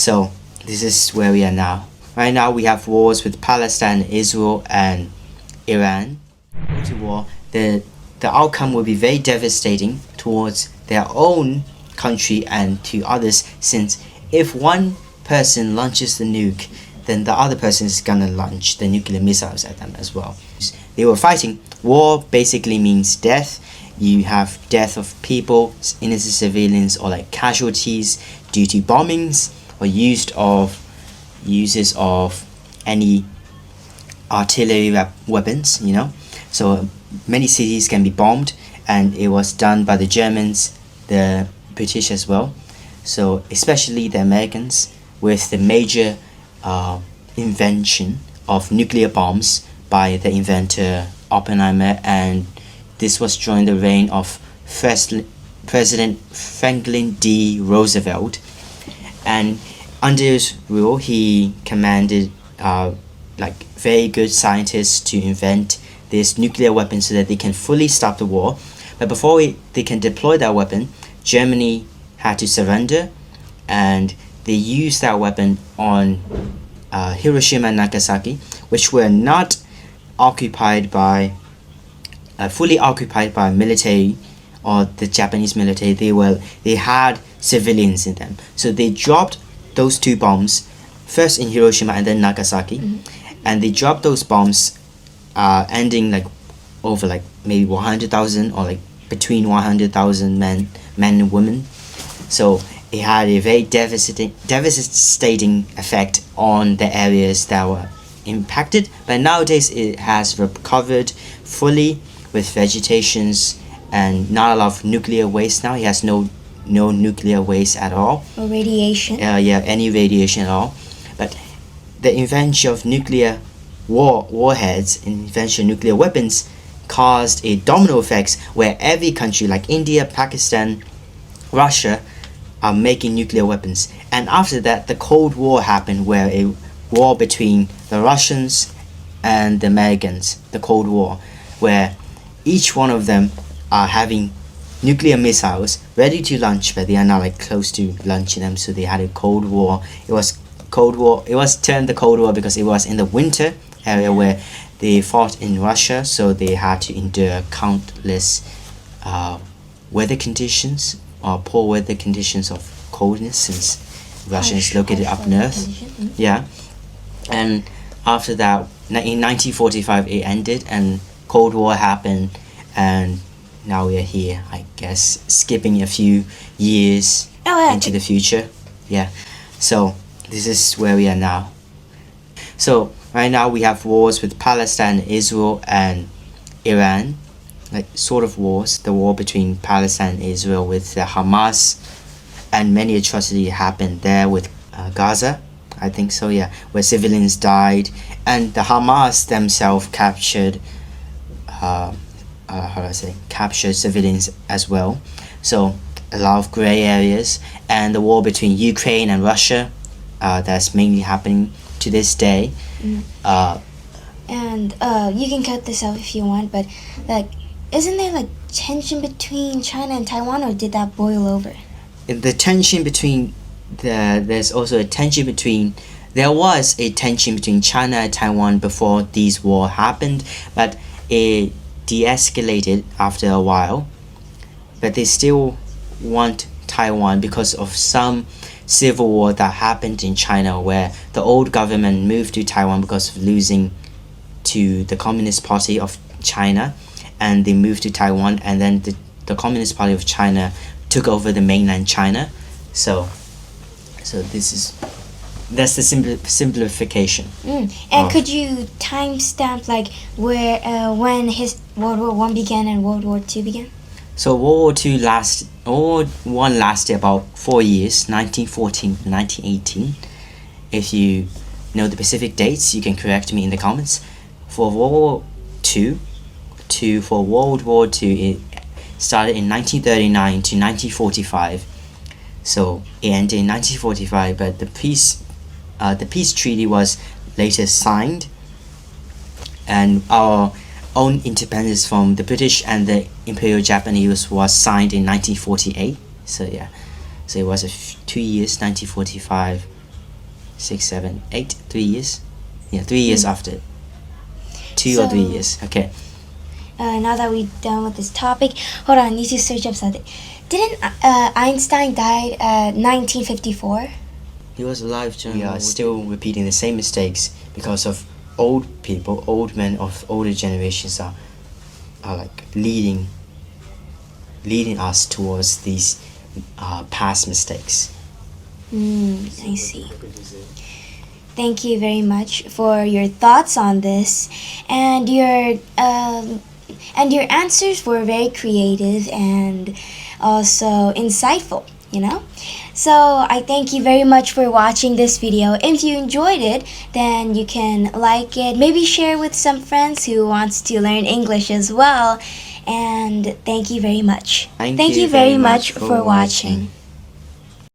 So this is where we are now. Right now we have wars with Palestine, Israel, and Iran. To war, the outcome will be very devastating towards their own country and to others, since if one person launches the nuke, then the other person is gonna launch the nuclear missiles at them as well. They were fighting. War basically means death. You have death of people, innocent civilians, or like casualties due to bombings or uses of any artillery weapons, So many cities can be bombed, and it was done by the Germans, the British as well. So especially the Americans, with the major invention of nuclear bombs by the inventor Oppenheimer, and this was during the reign of President Franklin D. Roosevelt. And under his rule, he commanded very good scientists to invent this nuclear weapon so that they can fully stop the war. But before they can deploy that weapon, Germany had to surrender, and they used that weapon on Hiroshima and Nagasaki, which were not fully occupied by military or the Japanese military. They had civilians in them, so they dropped those two bombs first in Hiroshima and then Nagasaki, and they dropped those bombs, ending over maybe 100,000 or between 100,000 men and women. So it had a very devastating effect on the areas that were impacted. But nowadays it has recovered fully with vegetations and not a lot of nuclear waste now. It has no nuclear waste at all. Or radiation. Any radiation at all. But the invention of nuclear warheads, invention of nuclear weapons, caused a domino effect where every country like India, Pakistan, Russia are making nuclear weapons. And after that, the Cold War happened, where a war between the Russians and the Americans, the Cold War, where each one of them are having nuclear missiles ready to launch, but they are not close to launching them. So they had a Cold War. It was termed the Cold War because it was in the winter area where they fought in Russia, so they had to endure countless weather conditions or poor weather conditions of coldness, since Russia is located up north. Yeah. And after that, in 1945 it ended and Cold War happened, and now we are here, I guess, skipping a few years into the future. Yeah. So this is where we are now. So right now we have wars with Palestine, Israel, and Iran, sort of wars. The war between Palestine and Israel with the Hamas, and many atrocities happened there with Gaza, I think so, yeah, where civilians died, and the Hamas themselves captured civilians as well. So a lot of gray areas. And the war between Ukraine and Russia, that's mainly happening to this day. And you can cut this out if you want, but isn't there tension between China and Taiwan, or did that boil over? The tension between there was a tension between China and Taiwan before these war happened, but it de-escalated after a while. But they still want Taiwan because of some civil war that happened in China, where the old government moved to Taiwan because of losing to the Communist Party of China, and they moved to Taiwan, and then the Communist Party of China took over the mainland China. So that's the simplification. And could you timestamp when his World War I began and World War II began? So World War I lasted about 4 years, 1914 to 1918. If you know the specific dates, you can correct me in the comments. For World War II, it started in 1939 to 1945. So it ended in 1945, but the peace treaty was later signed, and our own independence from the British and the Imperial Japanese was signed in 1948. So yeah, so it was 2 years, 1945 6, 7, 8, 3 years. Yeah, 3 years after. 2 or 3 years. Okay. Now that we're done with this topic, hold on, I need to search up something. Didn't Einstein die at 1954? He was alive during We are World War still repeating the same mistakes because of old people, old men of older generations are like leading us towards these past mistakes. I see. Thank you very much for your thoughts on this, and your answers were very creative and also insightful. So I thank you very much for watching this video. If you enjoyed it, then you can like it, maybe share with some friends who wants to learn English as well. And thank you very much. Thank you very much for watching.